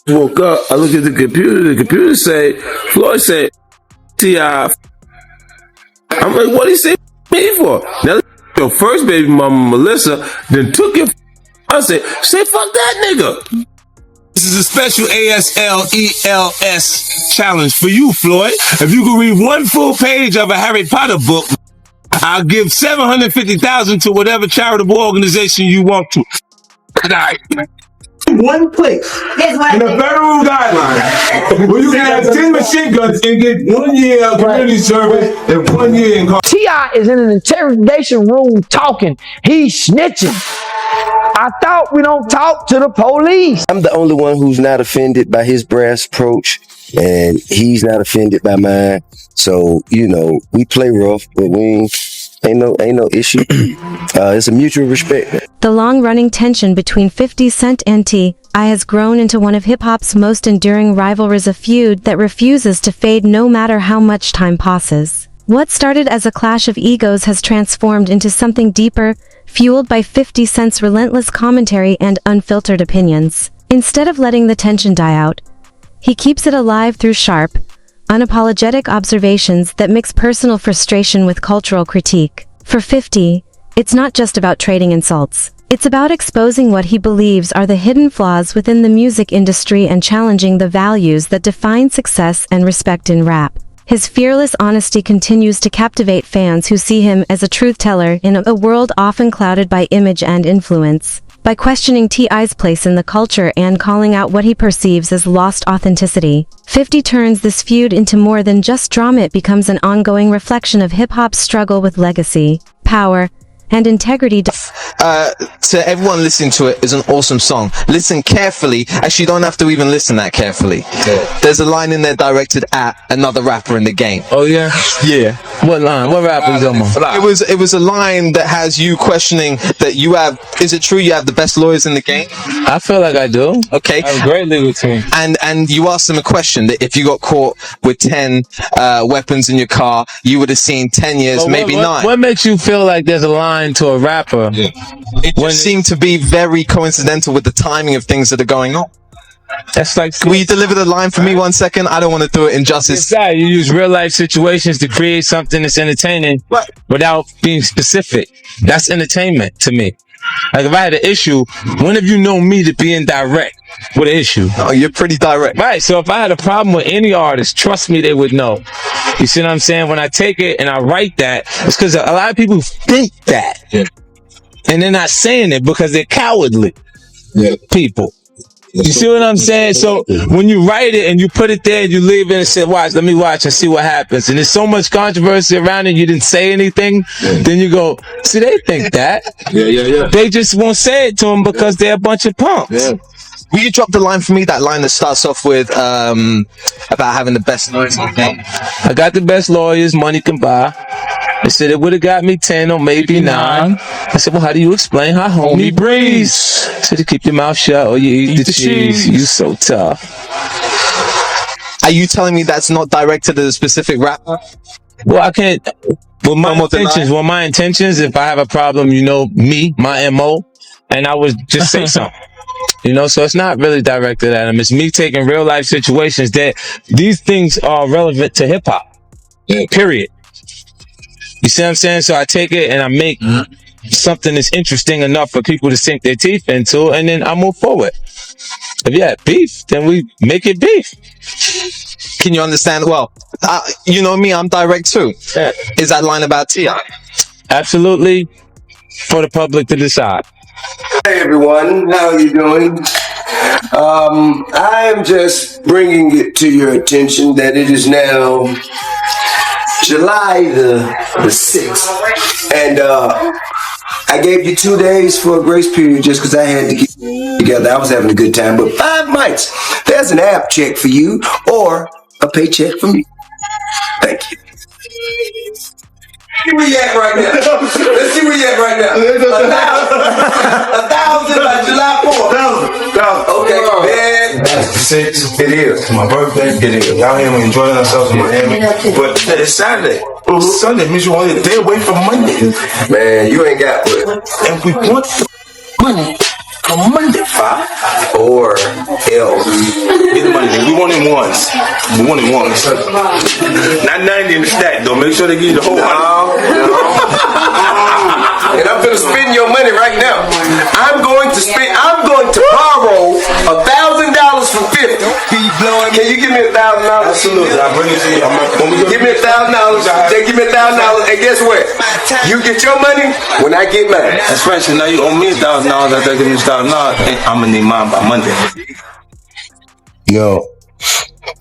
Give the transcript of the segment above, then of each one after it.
Woke up, I look at the computer say, Floyd said, T.I. I'm like, what did he say me for? Now, your first baby mama, Melissa, then took your I say fuck that nigga. This is a special ASLELS challenge for you, Floyd. If you can read one full page of a Harry Potter book, I'll give $750,000 to whatever charitable organization you want to. One place in a federal guideline where you can have 10 machine guns and get 1 year of community service and 1 year in college. T.I. is in an interrogation room talking. He's snitching. I thought we don't talk to the police. I'm the only one who's not offended by his brass approach, and he's not offended by mine. So, you know, we play rough, but we ain't no issue. It's a mutual respect. The long-running tension between 50 Cent and T.I. has grown into one of hip-hop's most enduring rivalries, a feud that refuses to fade no matter how much time passes. What started as a clash of egos has transformed into something deeper, fueled by 50 Cent's relentless commentary and unfiltered opinions. Instead of letting the tension die out, he keeps it alive through sharp, unapologetic observations that mix personal frustration with cultural critique. For 50, it's not just about trading insults. It's about exposing what he believes are the hidden flaws within the music industry and challenging the values that define success and respect in rap. His fearless honesty continues to captivate fans who see him as a truth-teller in a world often clouded by image and influence. By questioning T.I.'s place in the culture and calling out what he perceives as lost authenticity, 50 turns this feud into more than just drama. It becomes an ongoing reflection of hip-hop's struggle with legacy, power, and integrity. To everyone listening to it, is an awesome song. Listen carefully. Actually, you don't have to even listen that carefully. Yeah. There's a line in there directed at another rapper in the game. Oh yeah? Yeah. What line? What rapper is on? It was a line that has you questioning that you have. Is it true you have the best lawyers in the game? I feel like I do. Okay. I have a great legal team. And you asked them a question that if you got caught with 10 weapons in your car, you would have seen 10 years, maybe 9. What makes you feel like there's a line to a rapper? Yeah. It just seemed to be very coincidental with the timing of things that are going on. That's like, will you deliver the line for me 1 second? I don't want to do it injustice. Exactly. You use real life situations to create something that's entertaining, right, without being specific. That's entertainment to me. Like if I had an issue, when have you known me to be indirect with an issue? Oh, you're pretty direct. Right. So if I had a problem with any artist, trust me, they would know. You see what I'm saying? When I take it and I write that, it's because a lot of people think that. Yeah. And they're not saying it because they're cowardly. Yeah. People. You see what I'm saying? So when you write it and you put it there and you leave it and say, watch, let me watch and see what happens. And there's so much controversy around it, you didn't say anything. Yeah. Then you go, see, they think that. Yeah. They just won't say it to them because they're a bunch of punks. Yeah. Will you drop the line for me? That line that starts off with about having the best lawyers in the game. I got the best lawyers money can buy. They said it would have got me 10 or maybe 9. I said, well, how do you explain how homie breathes? I said, to keep your mouth shut or you eat the cheese. You so tough. Are you telling me that's not directed at a specific rapper? Well, I can't. Well, my intentions, if I have a problem, you know me, my MO, and I would just say something. You know, so it's not really directed at him. It's me taking real life situations that these things are relevant to hip hop. Period. You see what I'm saying? So I take it and I make something that's interesting enough for people to sink their teeth into, and then I move forward. If you have beef, then we make it beef. Can you understand? Well, you know me, I'm direct too. Yeah. Is that line about T.I.? Absolutely, for the public to decide. Hey everyone, how are you doing? I am just bringing it to your attention that it is now July the 6th, and I gave you 2 days for a grace period just because I had to get together. I was having a good time, but 5 nights, there's an app check for you or a paycheck from me. Thank you. See where you at right now. Let's see where you at right now. 1,000 by July 4th. Okay, man. 6. It is. It's my birthday. It is. Y'all here, we enjoying ourselves in Miami. But it's Saturday. Sunday means you're only a day away from Monday. Man, you ain't got what. And we want the money. or L. Get the money, nigga. We want him once. We want him once. Not 90 in the stack, though. Make sure they give you the whole 100. And I'm gonna spend your money right now. I'm going to borrow $1,000 for 50. Can you give me $1,000? Absolutely. I'll bring it to you. Give me $1,000. They give me $1,000. And guess what? You get your money when I get mine. Especially now you owe me $1,000 after I give you $1,000. I'm gonna need mine by Monday. Yo,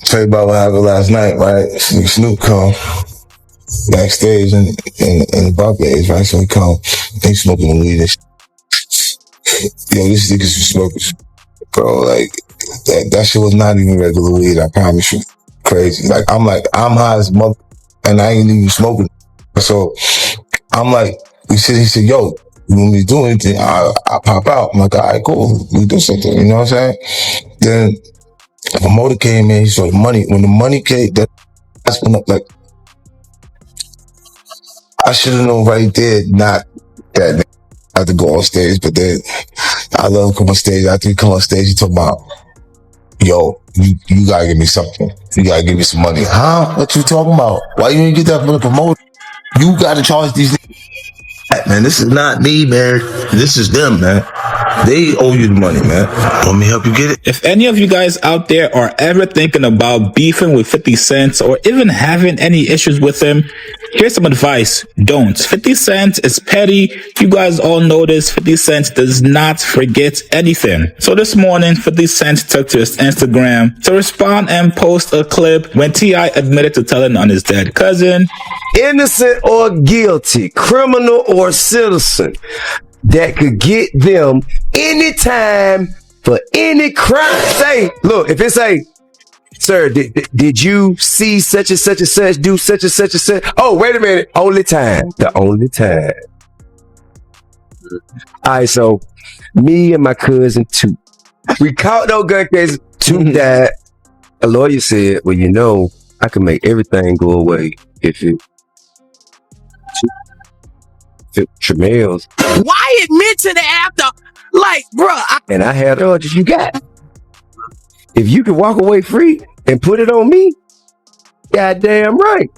tell you about what happened last night, right? Snoop come backstage in the Barclays, right? So he come, they smoking weed and yo, this niggas was smoking, bro. Like that shit was not even regular weed. I promise you, crazy. Like I'm high as mother, and I ain't even smoking. So I'm like, he said, yo, when we do anything, I pop out. I'm like, all right, cool, we do something. You know what I'm saying? Then the promoter came in, he saw the money. When the money came, that's when like I should have known right there, not that I have to go on stage, but then I love him come on stage. After he come on stage, he talk about, yo, you gotta give me something. You gotta give me some money. Huh? What you talking about? Why you didn't get that from the promoter? You gotta charge these man, this is not me, man. This is them, man. They owe you the money, man. Want me to help you get it? If any of you guys out there are ever thinking about beefing with 50 Cent or even having any issues with him, here's some advice. Don't. 50 Cent is petty. You guys all know this. 50 Cent does not forget anything. So this morning, 50 Cent took to his Instagram to respond and post a clip when T.I. admitted to telling on his dead cousin. Innocent or guilty, criminal or citizen, that could get them anytime for any crime. Say, look, if it say, sir, did you see such and such and such, do such and such and such? Oh, wait a minute. Only time. The only time. All right, so me and my cousin, too. We caught no gun cases. Two died. A lawyer said, well, you know, I can make everything go away if it Tremels. Why admit to the after? Like, bruh. And I had charges you got. If you can walk away free and put it on me, goddamn right.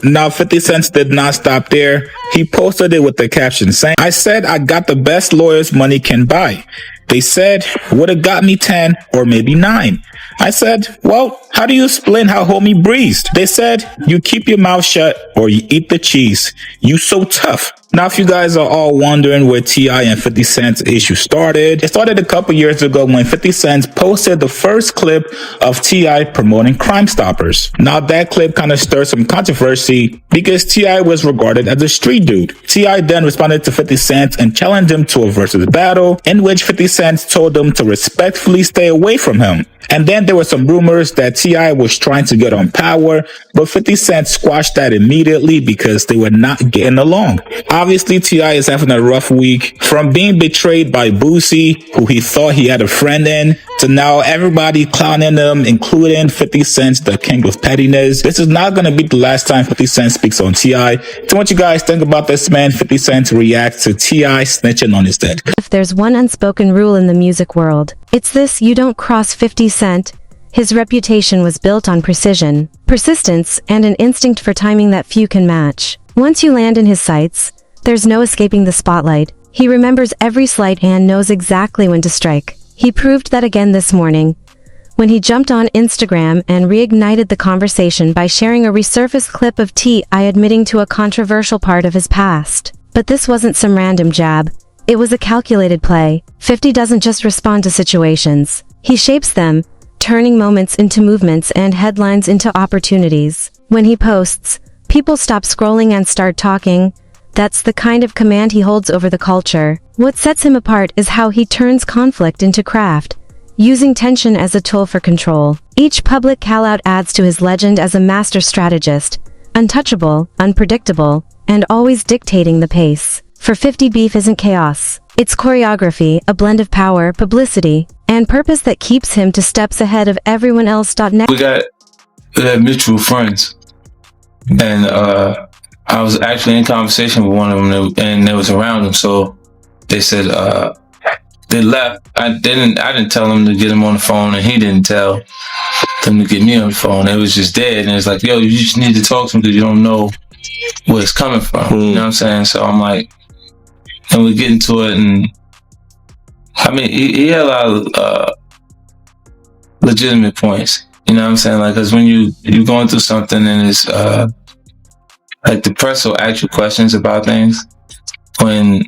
Now, 50 Cent did not stop there. He posted it with the caption saying, I said I got the best lawyers money can buy. They said, would have got me 10 or maybe 9. I said, well, how do you explain how homie breathed? They said, you keep your mouth shut or you eat the cheese. You so tough. Now, if you guys are all wondering where T.I. and 50 Cent's issue started, it started a couple years ago when 50 Cent posted the first clip of T.I. promoting Crime Stoppers. Now, that clip kind of stirred some controversy because T.I. was regarded as a street dude. T.I. then responded to 50 Cent and challenged him to a versus battle in which 50 Cent told him to respectfully stay away from him. And then there were some rumors that T.I. was trying to get on Power, but 50 Cent squashed that immediately because they were not getting along. Obviously, T.I. is having a rough week. From being betrayed by Boosie, who he thought he had a friend in, to now everybody clowning him, including 50 Cent, the king of pettiness. This is not going to be the last time 50 Cent speaks on T.I. So what you guys think about this man, 50 Cent, react to T.I. snitching on his dead? If there's one unspoken rule in the music world, it's this: you don't cross 50 Cent. His reputation was built on precision, persistence, and an instinct for timing that few can match. Once you land in his sights, there's no escaping the spotlight. He remembers every sleight and knows exactly when to strike. He proved that again this morning, when he jumped on Instagram and reignited the conversation by sharing a resurfaced clip of T.I. admitting to a controversial part of his past. But this wasn't some random jab. It was a calculated play. 50 doesn't just respond to situations. He shapes them, turning moments into movements and headlines into opportunities. When he posts, people stop scrolling and start talking. That's the kind of command he holds over the culture. What sets him apart is how he turns conflict into craft, using tension as a tool for control. Each public call-out adds to his legend as a master strategist, untouchable, unpredictable, and always dictating the pace. For 50, beef isn't chaos. It's choreography, a blend of power, publicity, and purpose that keeps him 2 steps ahead of everyone else. We got mutual friends, and I was actually in conversation with one of them, and they was around him. So they said, they left. I didn't tell them to get him on the phone, and he didn't tell them to get me on the phone. It was just dead, and it's like, yo, you just need to talk to him because you don't know where it's coming from. You know what I'm saying? So I'm like, and we get into it, and I mean, he had a lot of legitimate points. You know what I'm saying? Like, because when you're going through something and it's like the press will ask you questions about things, when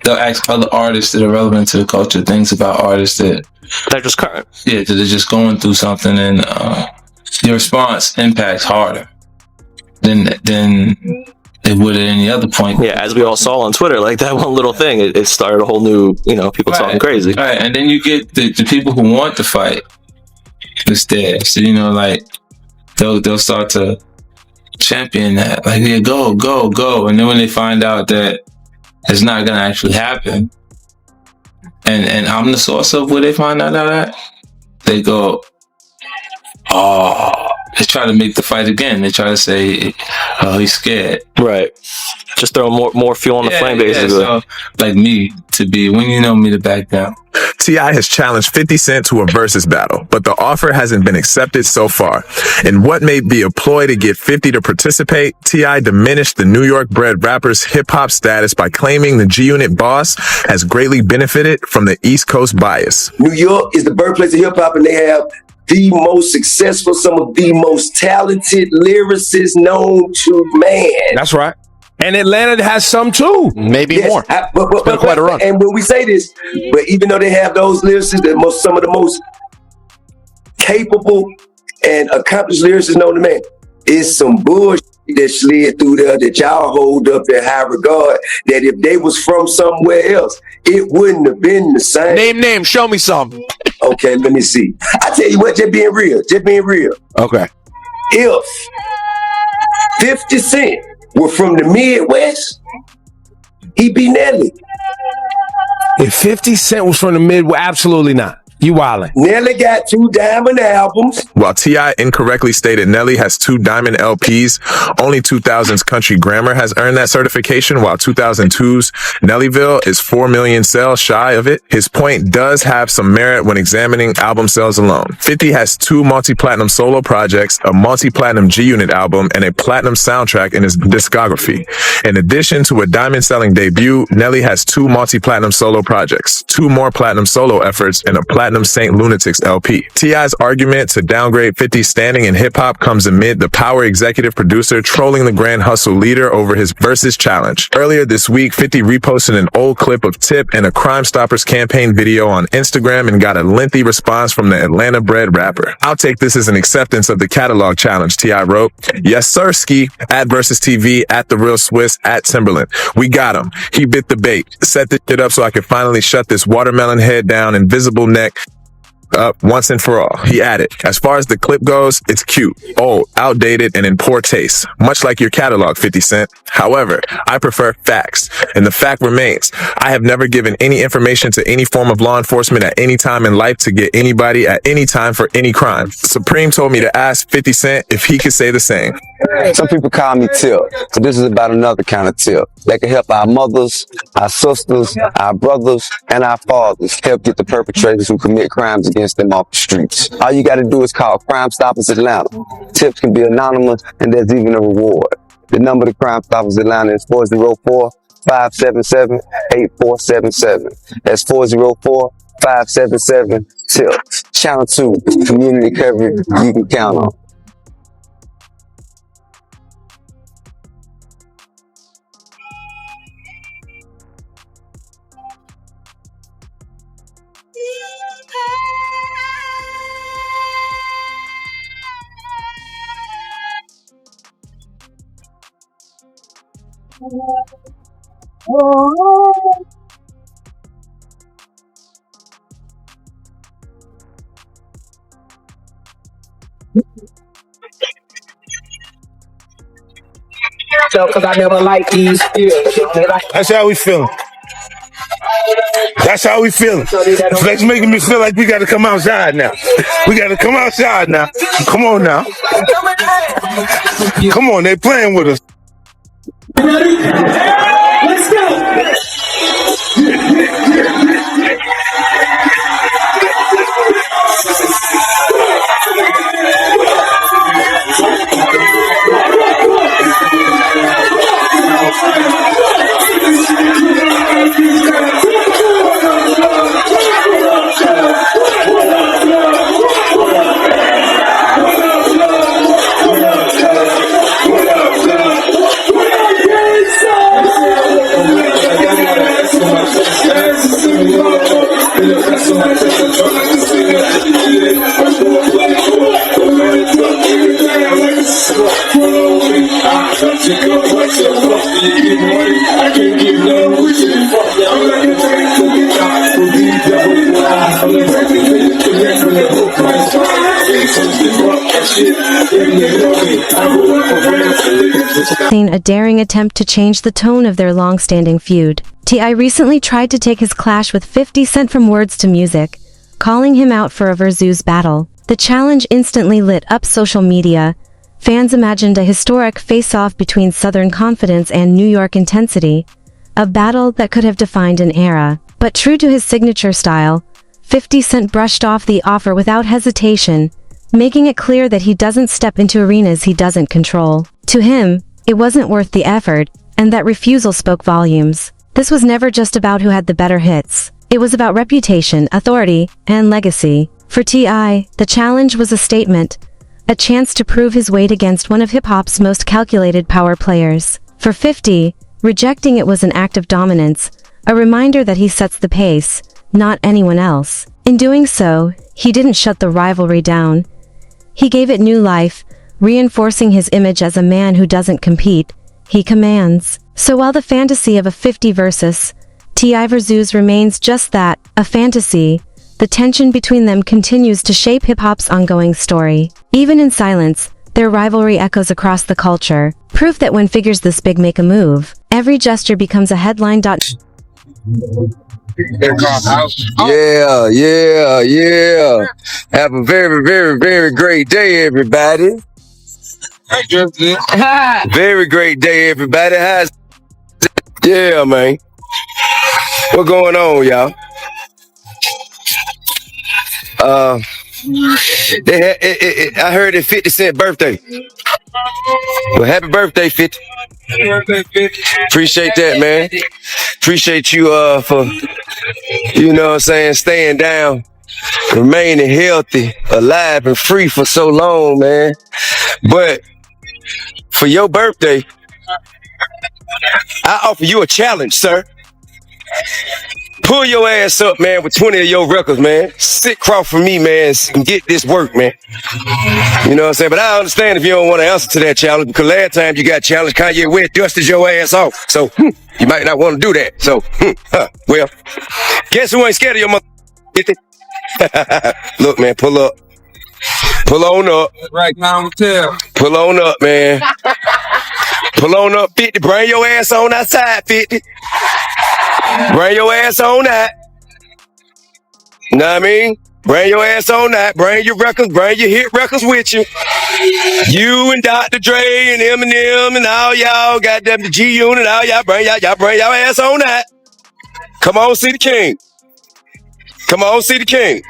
they'll ask other artists that are relevant to the culture things about artists that they're just current. Yeah, that they're just going through something, and your response impacts harder than it would at any other point. Yeah, as we all saw on Twitter, like that one little thing, it started a whole new, people talking crazy. Right, and then you get the people who want to fight instead. So, like, they'll start to champion that. Like, yeah, go. And then when they find out that it's not going to actually happen, and I'm the source of where they find out that, they go, oh, they try to make the fight again. They try to say, oh, he's scared. Right. Just throw more fuel on the flame, basically. So, like me, to be, when you know me, to back down. T.I. has challenged 50 Cent to a versus battle, but the offer hasn't been accepted so far. In what may be a ploy to get 50 to participate, T.I. diminished the New York-bred rapper's hip-hop status by claiming the G-Unit boss has greatly benefited from the East Coast bias. New York is the birthplace of hip-hop, and they have the most successful, some of the most talented lyricists known to man. That's right. And Atlanta has some too. Maybe more. But quite a run. And when we say this, but even though they have those lyricists, some of the most capable and accomplished lyricists known to man, it's some bullshit that slid through there that y'all hold up in high regard, that if they was from somewhere else, it wouldn't have been the same. Name, show me some. Okay, let me see. I tell you what, just being real. Okay. If 50 Cent were from the Midwest, he'd be Nelly. If 50 Cent was from the Midwest, absolutely not. You wildin'. Nelly got 2 diamond albums. While T.I. incorrectly stated Nelly has 2 diamond LPs, only 2000's Country Grammar has earned that certification, while 2002's Nellyville is 4 million sales shy of it. His point does have some merit when examining album sales alone. 50 has 2 multi-platinum solo projects, a multi-platinum G-Unit album, and a platinum soundtrack in his discography. In addition to a diamond-selling debut, Nelly has 2 multi-platinum solo projects, 2 more platinum solo efforts, and a platinum Saint Lunatics LP. T.I.'s argument to downgrade 50's standing in hip-hop comes amid the Power executive producer trolling the Grand Hustle leader over his versus challenge. Earlier this week, 50 reposted an old clip of Tip and a Crime Stoppers campaign video on Instagram and got a lengthy response from the Atlanta-bred rapper. I'll take this as an acceptance of the catalog challenge, T.I. wrote. Yes, sir, Ski, at Versus TV, at The Real Swiss, at Timberland. We got him. He bit the bait. Set this shit up so I can finally shut this watermelon head down, invisible neck up once and for all. He added, as far as the clip goes, it's cute, old, outdated, and in poor taste, much like your catalog, 50 Cent. However, I prefer facts, and the fact remains, I have never given any information to any form of law enforcement at any time in life to get anybody at any time for any crime. Supreme told me to ask 50 Cent if he could say the same. Some people call me Tip, but this is about another kind of tip that can help our mothers, our sisters, our brothers, and our fathers help get the perpetrators who commit crimes against them off the streets. All you got to do is call Crime Stoppers Atlanta. Tips can be anonymous, and there's even a reward. The number to Crime Stoppers Atlanta is 404-577-8477. That's 404-577-TIPS. Channel 2, community coverage you can count on. Cause I never liked these. That's how we feeling. That's how we feeling. Flex making me feel like we gotta come outside now. We gotta come outside now. Come on now. Come on, they playing with us. Let's go. A daring attempt to change the tone of their long-standing feud. T.I. recently tried to take his clash with 50 Cent from words to music, calling him out for a versus battle. The challenge instantly lit up social media. Fans imagined a historic face-off between Southern confidence and New York intensity, a battle that could have defined an era. But true to his signature style, 50 Cent brushed off the offer without hesitation, making it clear that he doesn't step into arenas he doesn't control. To him, it wasn't worth the effort, and that refusal spoke volumes. This was never just about who had the better hits. It was about reputation, authority, and legacy. For T.I., the challenge was a statement, a chance to prove his weight against one of hip-hop's most calculated power players. For 50, rejecting it was an act of dominance, a reminder that he sets the pace, not anyone else. In doing so, he didn't shut the rivalry down. He gave it new life, reinforcing his image as a man who doesn't compete, he commands. So while the fantasy of a 50 versus T.I. versus remains just that, a fantasy, the tension between them continues to shape hip-hop's ongoing story. Even in silence, their rivalry echoes across the culture, proof that when figures this big make a move, every gesture becomes a headline. Yeah. Have a very great day, everybody. Very great day, everybody. Yeah, man. What going on, y'all? I heard it's 50 Cent birthday. Well, happy birthday, 50. Appreciate that, man. Appreciate you for, you know what I'm saying, staying down, remaining healthy, alive, and free for so long, man. But for your birthday, I offer you a challenge, sir. Pull your ass up, man, with 20 of your records, man. Sit across from me, man, and get this work, man. You know what I'm saying? But I understand if you don't want to answer to that challenge, because last time you got challenged, Kanye West dusted your ass off. So, you might not want to do that. So, well, guess who ain't scared of your mother? Look, man, pull up. Pull on up. Right now, tell. Pull on up, man. Pull on up, 50. Bring your ass on outside, 50. Bring your ass on out. Know what I mean? Bring your ass on out. Bring your records. Bring your hit records with you. You and Dr. Dre and Eminem and all y'all, goddamn the G Unit, all y'all bring your ass on out. Come on, see the king. Come on, see the king.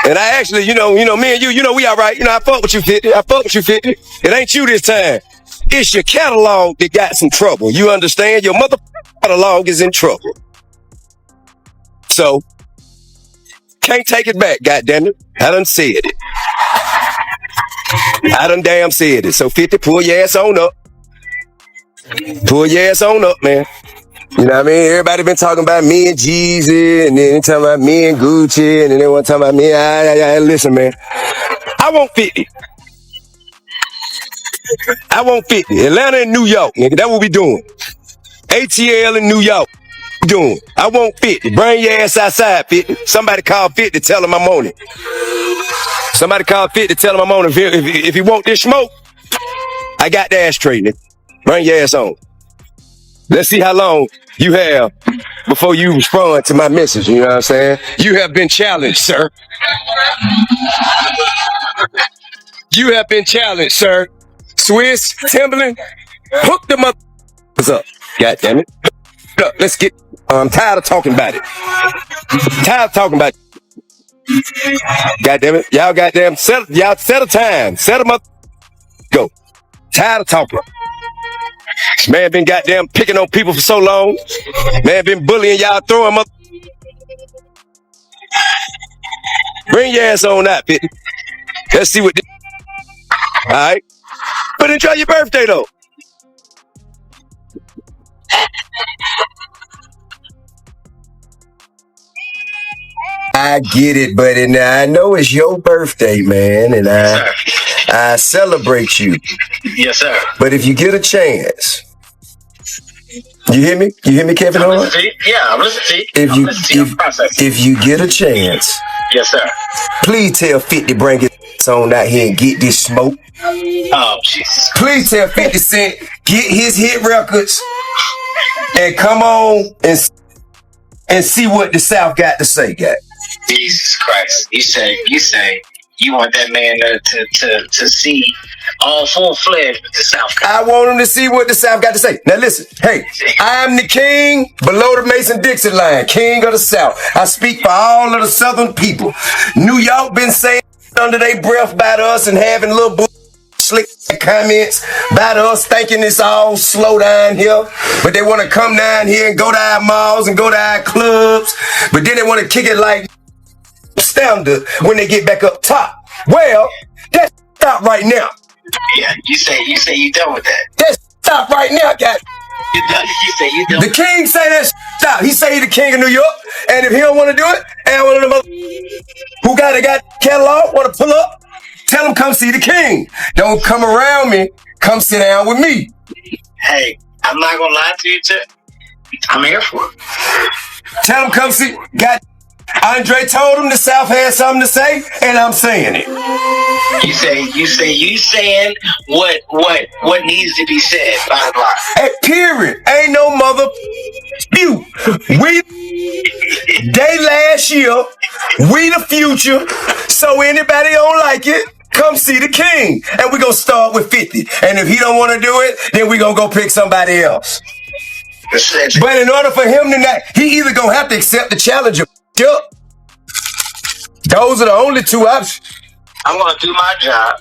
And I actually, you know, me and you know, we all right. You know, I fuck with you, 50. I fuck with you, 50. It ain't you this time. It's your catalog that got some trouble. You understand? Your mother catalog is in trouble. So, can't take it back, goddammit. I done said it. I done damn said it. So 50, pull your ass on up. Pull your ass on up, man. You know what I mean? Everybody been talking about me and Jeezy, and then talking about me and Gucci, and then they want to talk about me. Listen, man. I want 50. I want 50. Atlanta and New York, nigga. That's what we doing. ATL in New York. Doing. I want 50. Bring your ass outside, 50. Somebody call 50, tell him I'm on it. Somebody call 50, tell him I'm on it. If you want this smoke, I got the ashtray, nigga. Bring your ass on. Let's see how long you have before you respond to my message. You know what I'm saying? You have been challenged, sir. You have been challenged, sir. Swiss, Timberland, hook the motherfuckers up. God damn it. Look, let's get. I'm tired of talking about it. Tired of talking about it. God damn it. Y'all goddamn set a time. Set them up. Go. Tired of talking. This man been goddamn picking on people for so long. Man been bullying y'all, throwing up. Bring your ass on out, 50. Let's see what this. Alright. But enjoy your birthday though. I get it, buddy. Now I know it's your birthday, man, and I I celebrate you. Yes, sir. But if you get a chance, you hear me? You hear me, Kevin Hart? Yeah, I'm listening to you. If you get a chance, Yes, sir. please tell 50 bring his on out here and get this smoke. Oh, Jesus. Please tell 50 Cent get his hit records and come on and see what the South got to say, guy. Jesus Christ. You say you want that man to see all full-fledged with the South. I want him to see what the South got to say. Now listen, hey, I am the king below the Mason-Dixon line, king of the South. I speak for all of the Southern people. New York been saying under their breath about us and having little slick comments about us thinking it's all slow down here, but they want to come down here and go to our malls and go to our clubs, but then they want to kick it like standard when they get back up top. Well, that's stop right now. Yeah, you say you done with that. That's stop right now, guys. You done. You say you done. The king say that stop. He say he the king of New York, and if he don't want to do it, and one of them who got catalog want to pull up, tell him come see the king. Don't come around me. Come sit down with me. Hey, I'm not gonna lie to you, I'm here for it. Tell him come see. Andre told him the South had something to say, and I'm saying it. You saying what needs to be said, blah blah. Hey, period. Ain't no mother you. They last year, we the future. So anybody don't like it, come see the king. And we gonna start with 50. And if he don't want to do it, then we gonna go pick somebody else. But in order for him to not, he either gonna have to accept the challenge or up. Those are the only two options. I'm gonna do my job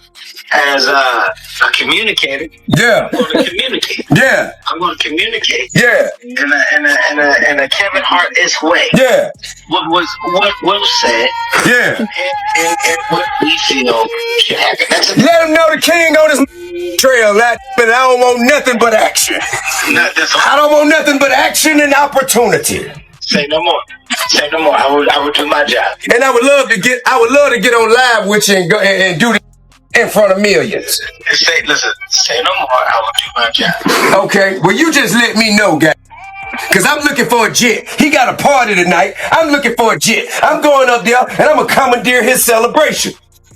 as a communicator. Yeah. I'm gonna communicate. Yeah. I'm gonna communicate. Yeah. In a Kevin Hart-esque way. Yeah. What was said. Yeah. And what we feel should happen. Let him know the king on his trail. But I don't want nothing but action. I don't want nothing but action and opportunity. Say no more. Say no more. I would do my job. And I would love to get on live with you and go and do this in front of millions. Say no more. I will do my job. Okay. Well, you just let me know, guys. Cause I'm looking for a jet. He got a party tonight. I'm looking for a jet. I'm going up there and I'm gonna commandeer his celebration.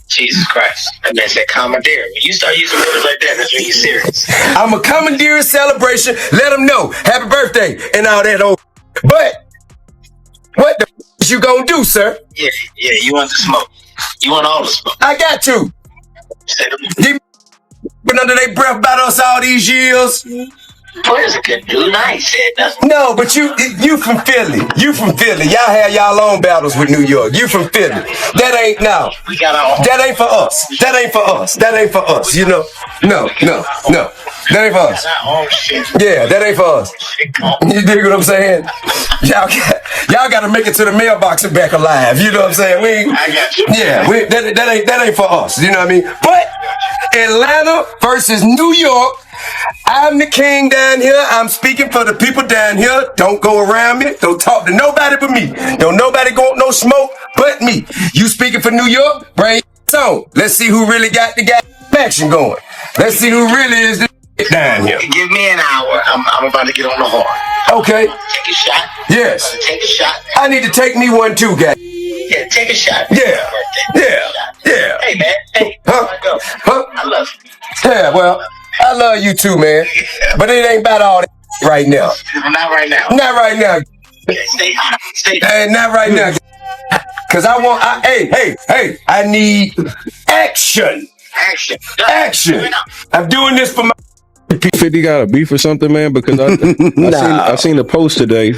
Jesus Christ. That man said commandeer. When you start using words like that, that's when you're serious. I'm a commandeer his celebration. Let him know. Happy birthday and all that old. But what the f you gonna do, sir? Yeah, you want the smoke. You want all the smoke. I got to. They been under their breath about us all these years. What is a good dude? I ain't said nothing. No, but you from Philly. You from Philly. Y'all have y'all own battles with New York. You from Philly. That ain't no. We got our own. That ain't for us. That ain't for us. That ain't for us. You know? No. That ain't for us. Yeah, that ain't for us. You dig what I'm saying? Y'all got to make it to the mailbox and back alive. You know what I'm saying? I got you. Yeah, that ain't for us. You know what I mean? But Atlanta versus New York. I'm the king down here. I'm speaking for the people down here. Don't go around me. Don't talk to nobody but me. Don't nobody go no smoke but me. You speaking for New York? Bring it on. Let's see who really got the action going. Let's see who really is the down here. Give me an hour. I'm about to get on the horn. Okay. Take a shot. Yes. Take a shot. I need to take me one too, guys. Yeah, take a shot. Yeah. Yeah. Hey, man. Hey, I love you. Yeah, well, I love you too, man. But it ain't about all that right now. Not right now. Not right now. Stay hot. Not right now. Cause I need action. Action. I'm doing this for my 50 got a beef or something, man, because I seen a post today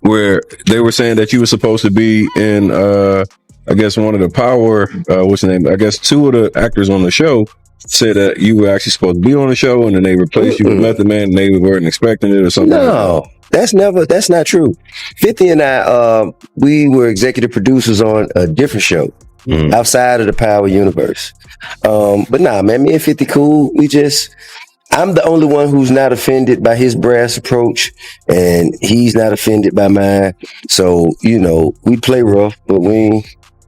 where they were saying that you were supposed to be in I guess one of the power what's the name? I guess two of the actors on the show said that you were actually supposed to be on the show and then they replaced you with Method Man and they weren't expecting it or something. No, that's not true. 50 and I, we were executive producers on a different show outside of the Power universe. But nah, man, me and 50 cool. I'm the only one who's not offended by his brass approach and he's not offended by mine. So, we play rough, but we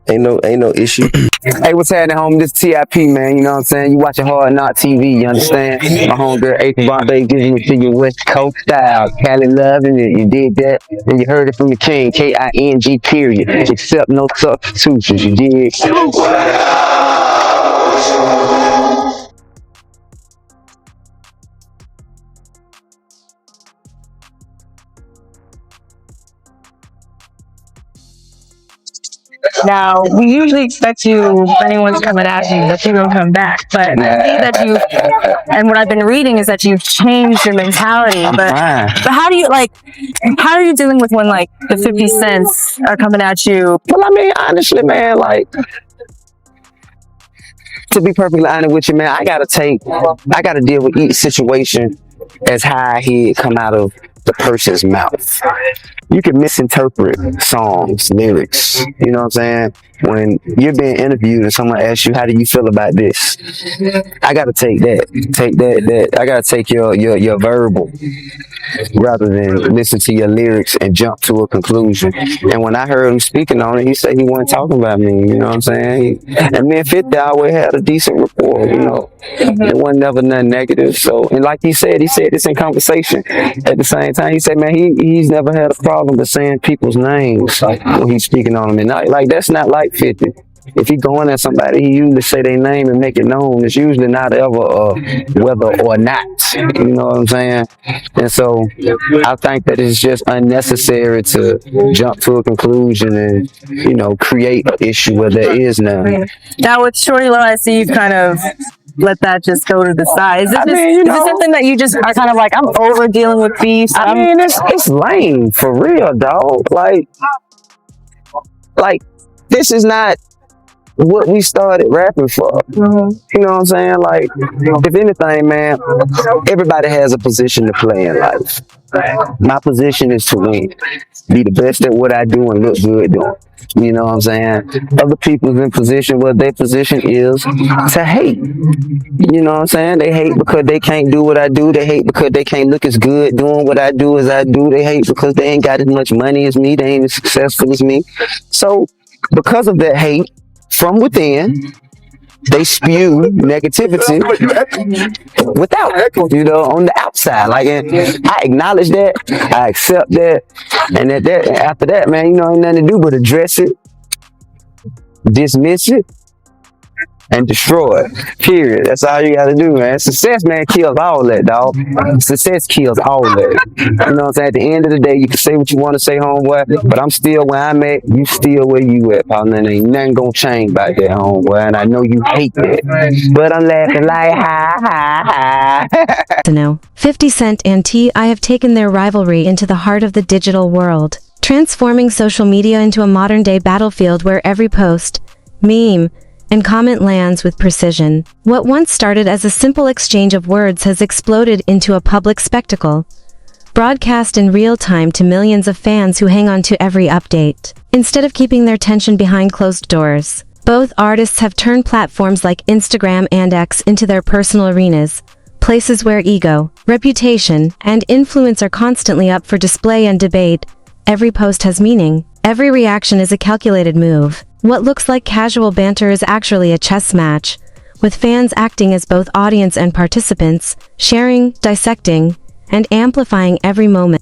Ain't no issue. Hey, what's happening, homie? This TIP, man. You know what I'm saying? You watching Hard Knock TV, you understand? My homegirl, April Bombay, giving it to you West Coast style. Cali loving it. You did that, and you heard it from the king, King, period. Except no substitutions, you dig? Now, we usually expect you, if anyone's coming at you, that you're going to come back. But I see that you, and what I've been reading is that you've changed your mentality. But how do you, how are you dealing with when, the 50 cents are coming at you? Well, I mean, honestly, man, to be perfectly honest with you, man, I gotta deal with each situation as how I hear it come out of the person's mouth. You can misinterpret songs, lyrics, you know what I'm saying? When you're being interviewed and someone asks you, how do you feel about this? I gotta take that. I gotta take your verbal rather than listen to your lyrics and jump to a conclusion. And when I heard him speaking on it, he said he wasn't talking about me, you know what I'm saying? And me and 50 always had a decent rapport, you know. It wasn't never nothing negative. So, and like he said this in conversation. At the same time, he said, man, he's never had a problem with saying people's names when he's speaking on them. And that's not like 50. If he going at somebody, he usually say their name and make it known. It's usually not ever whether or not. You know what I'm saying? And so I think that it's just unnecessary to jump to a conclusion and, create an issue where there is none. Now, with Shorty Low, I see you kind of let that just go to the side. Is it something that you just are kind of I'm over dealing with beefs? I mean, it's lame, for real, dog. This is not what we started rapping for. You know what I'm saying? If anything, man, everybody has a position to play in life. My position is to win. Be the best at what I do and look good doing. You know what I'm saying? Other people's in position where their position is to hate. You know what I'm saying? They hate because they can't do what I do. They hate because they can't look as good doing what I do as I do. They hate because they ain't got as much money as me. They ain't as successful as me. So because of that hate from within, they spew negativity without, on the outside. I acknowledge that, I accept that, and after that, man, ain't nothing to do but address it, dismiss it, and destroy it. Period. That's all you gotta do, man. Success, man, kills all that, dog. Success kills all that. You know what I'm saying? At the end of the day, you can say what you want to say, homeboy, but I'm still where I'm at. You still where you at, partner. And ain't nothing gonna change about that, homeboy. And I know you hate that, but I'm laughing ha. To know, 50 Cent and T.I. have taken their rivalry into the heart of the digital world, transforming social media into a modern-day battlefield where every post, meme, and comment lands with precision. What once started as a simple exchange of words has exploded into a public spectacle, broadcast in real time to millions of fans who hang on to every update. Instead of keeping their tension behind closed doors, both artists have turned platforms like Instagram and X into their personal arenas, places where ego, reputation, and influence are constantly up for display and debate. Every post has meaning. Every reaction is a calculated move. What looks like casual banter is actually a chess match, with fans acting as both audience and participants, sharing, dissecting, and amplifying every moment.